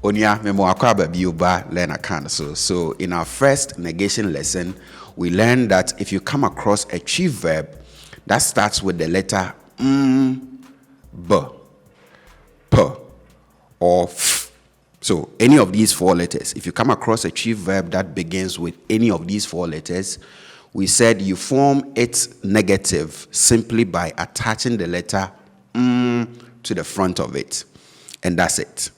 Onua memo akwaba bioba LEARNAKAN. So in our first negation lesson, we learned that if you come across a Twi verb that starts with the letter b, p, or f. So any of these four letters, if you come across a Twi verb that begins with any of these four letters, we said you form its negative simply by attaching the letter to the front of it. And that's it.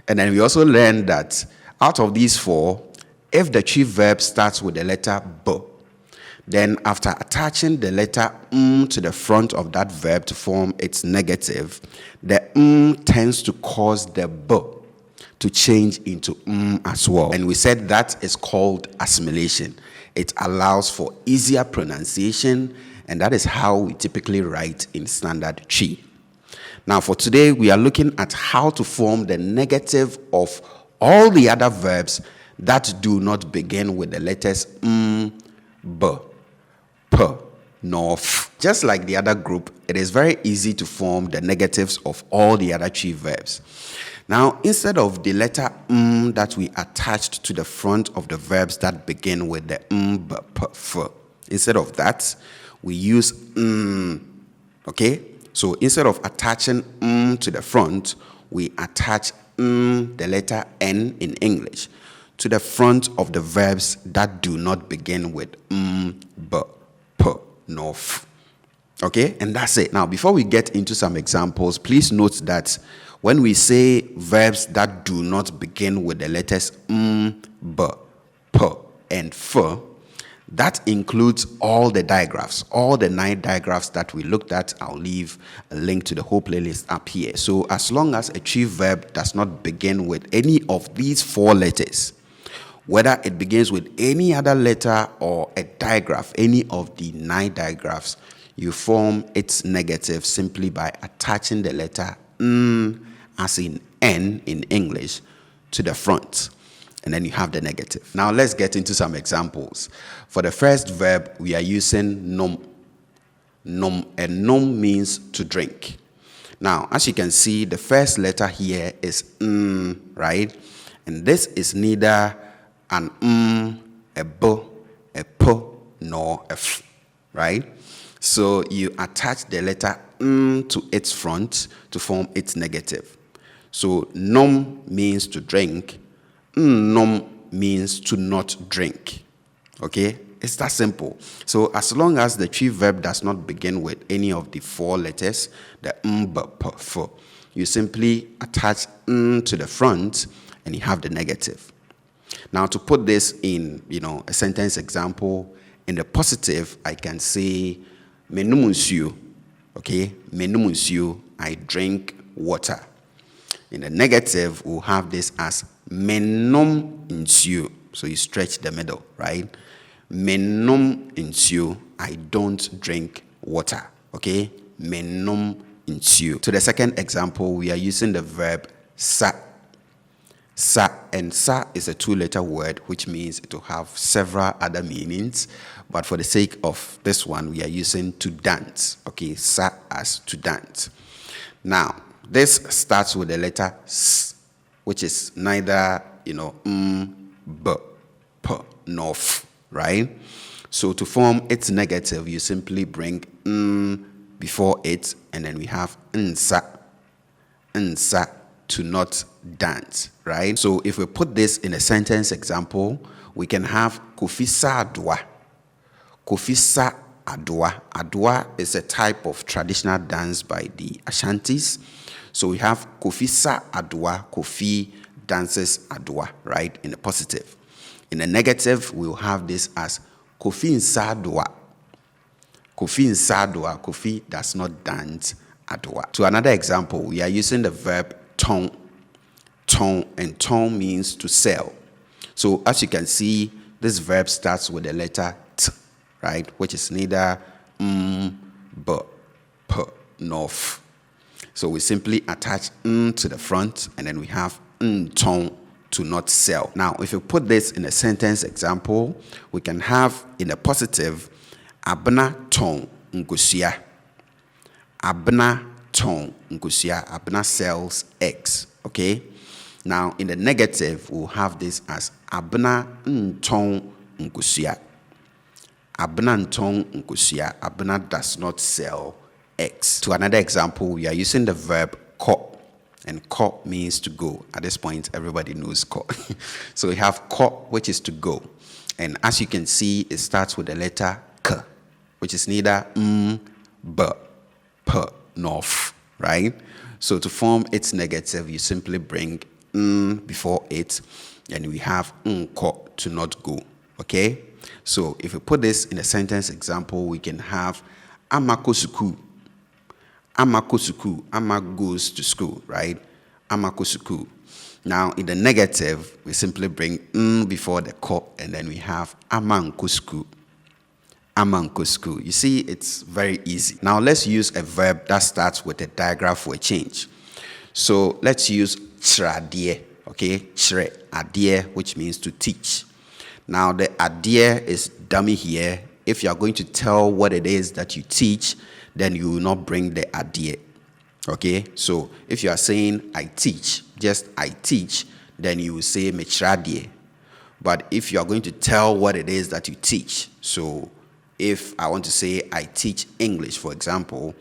And then we also learned that out of these four, if the Twi verb starts with the letter b, then after attaching the letter to the front of that verb to form its negative, the tends to cause the b to change into as well. And we said that is called assimilation. It allows for easier pronunciation, and that is how we typically write in standard Twi. Now for today, we are looking at how to form the negative of all the other verbs that do not begin with the letters b, p, nor f. Just like the other group, it is very easy to form the negatives of all the other Twi verbs. Now, instead of the letter that we attached to the front of the verbs that begin with the b, p, f, instead of that, we use okay? So instead of attaching to the front, we attach the letter n in English to the front of the verbs that do not begin with b, p, nor f. Okay? And that's it. Now, before we get into some examples, please note that when we say verbs that do not begin with the letters b, p, and f, that includes all the digraphs, all the 9 digraphs that we looked at. I'll leave a link to the whole playlist up here. So as long as a Twi verb does not begin with any of these 4 letters, whether it begins with any other letter or a digraph, any of the 9 digraphs, you form its negative simply by attaching the letter as in N in English to the front. And then you have the negative. Now let's get into some examples. For the first verb, we are using nom. Nom, and nom means to drink. Now, as you can see, the first letter here is right? And this is neither an a b, a p, nor a f, right? So you attach the letter to its front to form its negative. So nom means to drink. Nom means to not drink. Okay? It's that simple. So as long as the Twi verb does not begin with any of the 4 letters, the b, p, f, you simply attach to the front and you have the negative. Now to put this in, a sentence example, in the positive, I can say menum nsuo. Okay? Menum nsuo, I drink water. In the negative, we'll have this as menom nsuo. So you stretch the middle, right? Menom nsuo, I don't drink water. Okay? Menom nsuo. To the second example, we are using the verb sa. Sa, and sa is a 2-letter word, which means it will have several other meanings. But for the sake of this one, we are using to dance. Okay? Sa as to dance. Now, this starts with the letter s, which is neither, b, p, nor f, right? So to form its negative, you simply bring before it, and then we have nsa, to not dance, right? So if we put this in a sentence example, we can have Kofi sa adoa. Kofi sa adoa. Adoa is a type of traditional dance by the Ashantis. So we have Kofi sa adoa. Kofi dances adoa, right? In the positive. In the negative, we'll have this as Kofi nsa adoa. Kofi nsa adoa. Kofi does not dance adoa. To another example, we are using the verb ton. Ton, and ton means to sell. So as you can see, this verb starts with the letter t, right? Which is neither b, p, nor f. So we simply attach to the front, and then we have ton, to not sell. Now, if you put this in a sentence example, we can have in a positive, abna ton nkusia. Abna ton nkusia. Abna sells eggs. Okay? Now, in the negative, we'll have this as abna ntong nkusua. Abna ntong nkusua. Abna does not sell eggs. To another example, we are using the verb ko. And ko means to go. At this point, everybody knows ko. So we have ko, which is to go. And as you can see, it starts with the letter k, which is neither b, p, nor f, right? So to form its negative, you simply bring before it, and we have ko, to not go, okay? So if we put this in a sentence example, we can have amako suku. Amako suku. Ama goes to school, right? Amako suku. Now, in the negative, we simply bring before the ko, and then we have amanko suku. Amanko suku. You see, it's very easy. Now, let's use a verb that starts with a diagram for a change. So, let's use chradie, okay? Chre, adie, which means to teach. Now, the adie is dummy here. If you are going to tell what it is that you teach, then you will not bring the adie, okay? So, if you are saying I teach, just I teach, then you will say mechradie. But if you are going to tell what it is that you teach, so if I want to say I teach English, for example,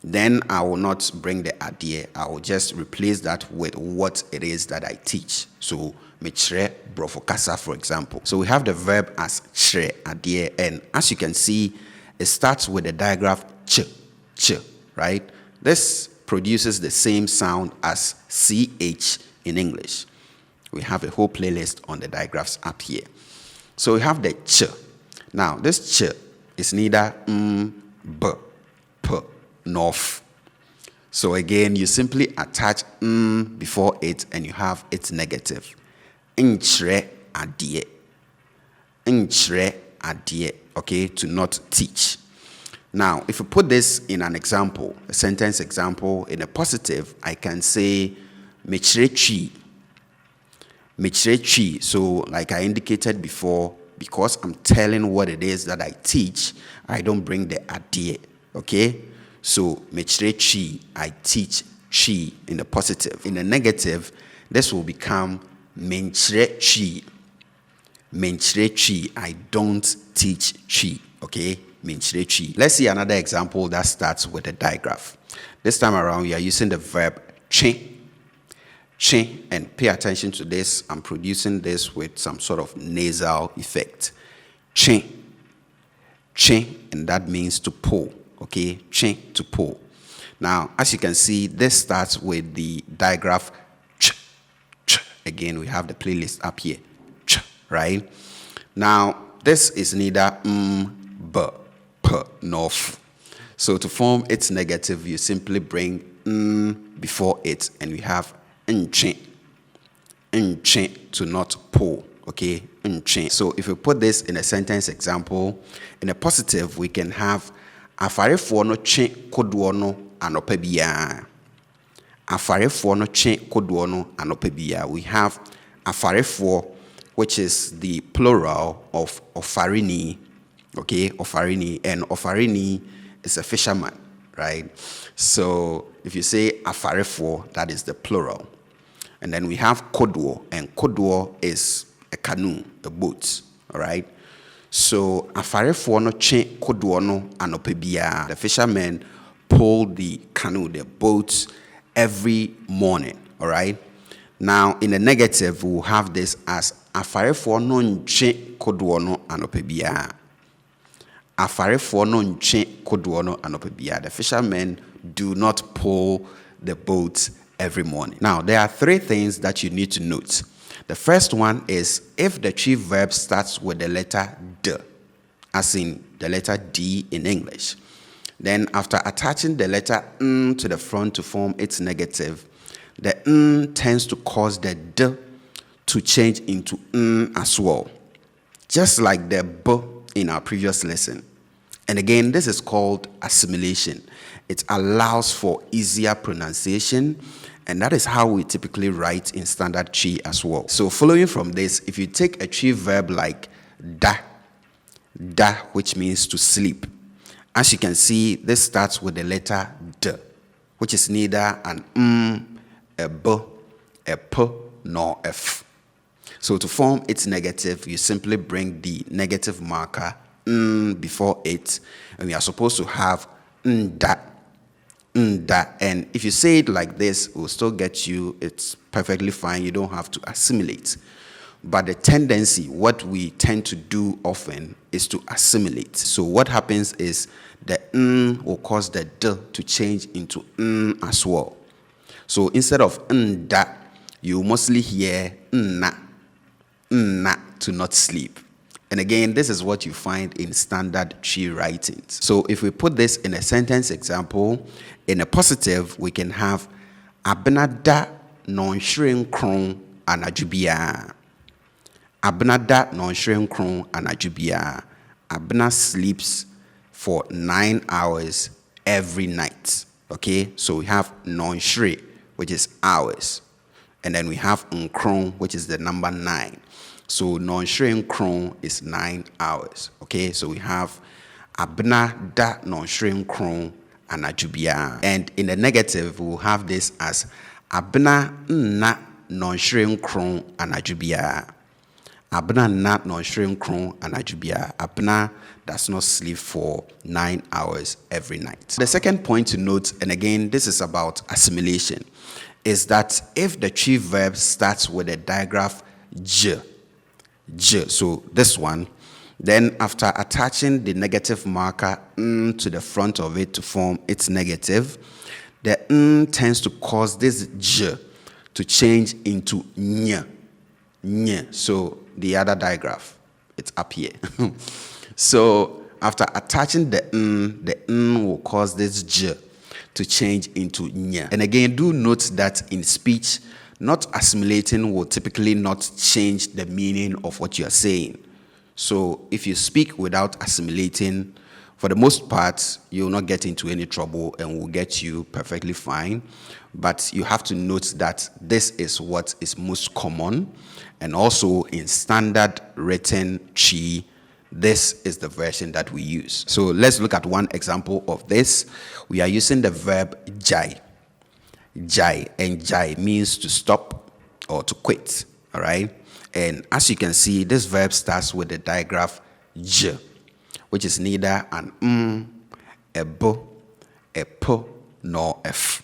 then I will not bring the adie. I will just replace that with what it is that I teach. So, mechre brofokasa, for example. So we have the verb as chre, adie, and as you can see, it starts with the digraph ch, right? This produces the same sound as ch in English. We have a whole playlist on the digraphs up here. So we have the ch. Now, this ch is neither b, p, nor f. So again, you simply attach before it, and you have its negative. Nchre adie. Nchre adie, okay, to not teach. Now, if you put this in an example, a sentence example, in a positive, I can say mekyea twi. Mekyea twi. So, like I indicated before, because I'm telling what it is that I teach, I don't bring the adie, okay? So, mekyea twi, I teach twi in the positive. In the negative, this will become menkyea twi. Menkyea twi, I don't teach twi, okay? Menkyea twi. Let's see another example that starts with a digraph. This time around, we are using the verb che. Che, and pay attention to this. I'm producing this with some sort of nasal effect. Che. Che, and that means to pull, okay? Che, to pull. Now, as you can see, this starts with the digraph ch. Again, we have the playlist up here. Ch, right? Now, this is neither b, p, nor f. So to form its negative, you simply bring before it, and we have nche. Nche, to not pull, okay? Nche. So if we put this in a sentence example, in a positive, we can have afarefo no che kodoɔ no anopa biara. Afarefo no che kodoɔ no anopa biara. We have afarefo, which is the plural of ofarini, okay? Ofarini, and ofarini is a fisherman, right? So if you say afarefo, that is the plural. And then we have kodoɔ, and kodoɔ is a canoe, a boat, all right? So afarefo no che kodoɔ no anopa biara. The fishermen pull the canoe, the boat, every morning, all right? Now, in the negative, we'll have this as afarefo no nche kodoɔ no anopa biara. Afarefo no nche kodoɔ no anopa biara. The fishermen do not pull the boat every morning. Now, there are three things that you need to note. The first one is if the twi verb starts with the letter d, as in the letter D in English, then after attaching the letter n to the front to form its negative, the n tends to cause the d to change into n as well, just like the b in our previous lesson. And again, this is called assimilation. It allows for easier pronunciation, and that is how we typically write in standard twi as well. So following from this, if you take a twi verb like da, which means to sleep, as you can see, this starts with the letter d, which is neither an a b, a p, nor f. So to form its negative, you simply bring the negative marker before it, and we are supposed to have nda. And if you say it like this, it will still get you, it's perfectly fine, you don't have to assimilate. But the tendency, what we tend to do often, is to assimilate. So what happens is the will cause the d to change into as well. So instead of nda, you mostly hear na to not sleep. And again, this is what you find in standard Twi writings. So if we put this in a sentence example, in a positive, we can have abnada non-shrin kron anajubia. Abnada non-shrin kron anajubia. Abna sleeps for 9 hours every night. Okay, so we have non-shri, which is hours. And then we have nkron, which is the number 9. So non-shrin kron is 9 hours. Okay, so we have abna da non-shrin kron anajubia. And in the negative, we'll have this as abna na non-shrin kron anajubia. Abna na non-shrin kron anajubia. Abna does not sleep for 9 hours every night. The second point to note, and again, this is about assimilation, is that if the Twi verb starts with a digraph j, so this one, then after attaching the negative marker to the front of it to form its negative, the tends to cause this j to change into ny. So the other digraph, it's up here. So after attaching the will cause this j to change into ny. And again, do note that in speech, not assimilating will typically not change the meaning of what you are saying. So if you speak without assimilating, for the most part, you will not get into any trouble and will get you perfectly fine. But you have to note that this is what is most common. And also in standard written Twi, this is the version that we use. So let's look at one example of this. We are using the verb jai. Jai, and jai means to stop or to quit. All right. And as you can see, this verb starts with the digraph j, which is neither an a b, a p, nor f.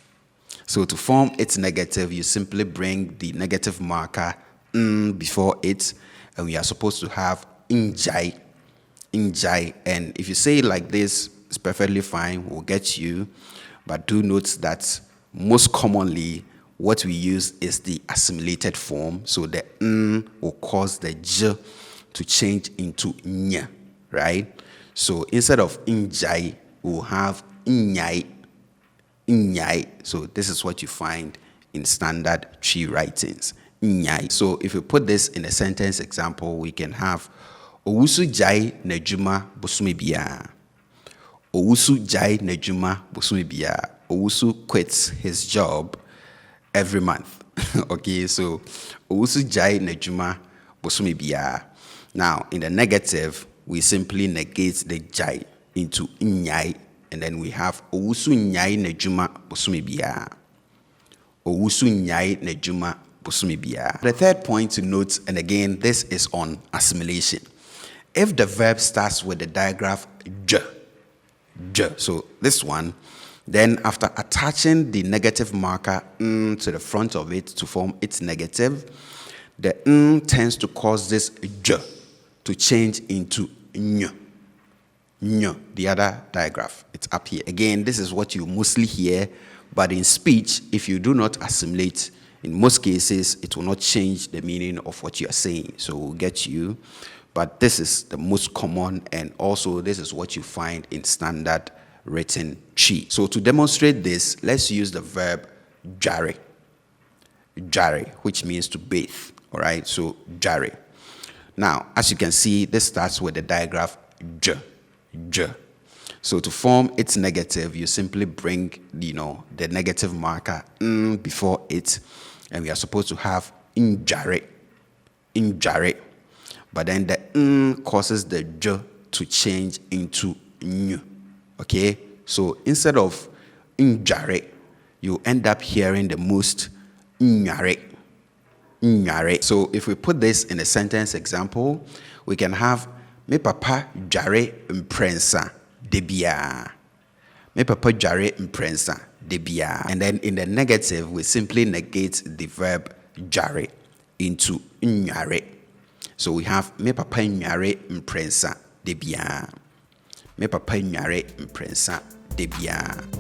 So to form its negative, you simply bring the negative marker before it, and we are supposed to have injai. And if you say it like this, it's perfectly fine, we'll get you. But do note that most commonly, what we use is the assimilated form. So the will cause the j to change into ny, right? So instead of injai, we'll have inyai. So this is what you find in standard Twi writings. Inyai. So if we put this in a sentence example, we can have Owusu jai nejuma bosumi biya. Owusu jai nejuma bosumi biya. Owusu quits his job every month. Okay, so Owusu jai nejuma bosumi biya. Now, in the negative, we simply negate the jai into inyai, and then we have Owusu nyai nejuma bosumi biya. Owusu nyai nejuma bosumi biya. The third point to note, and again, this is on assimilation. If the verb starts with the digraph j, so this one, then after attaching the negative marker to the front of it to form its negative, the tends to cause this j to change into ny. The other digraph, it's up here. Again, this is what you mostly hear, but in speech, if you do not assimilate, in most cases, it will not change the meaning of what you are saying. So we'll get you. But this is the most common, and also this is what you find in standard written Twi. So to demonstrate this, let's use the verb jare, which means to bathe. All right, so jare. Now, as you can see, this starts with the digraph j. So to form its negative, you simply bring, the negative marker before it, and we are supposed to have injare. But then the causes the j to change into ny. Okay, so instead of injare, you end up hearing the most nyare. Nyare. So if we put this in a sentence example, we can have me papa jare imprensa debia. Me papa jare imprensa debia. And then in the negative, we simply negate the verb jare into nyare. So we have me papa nyare imprensa debia. Me papa nyare imprensa debia.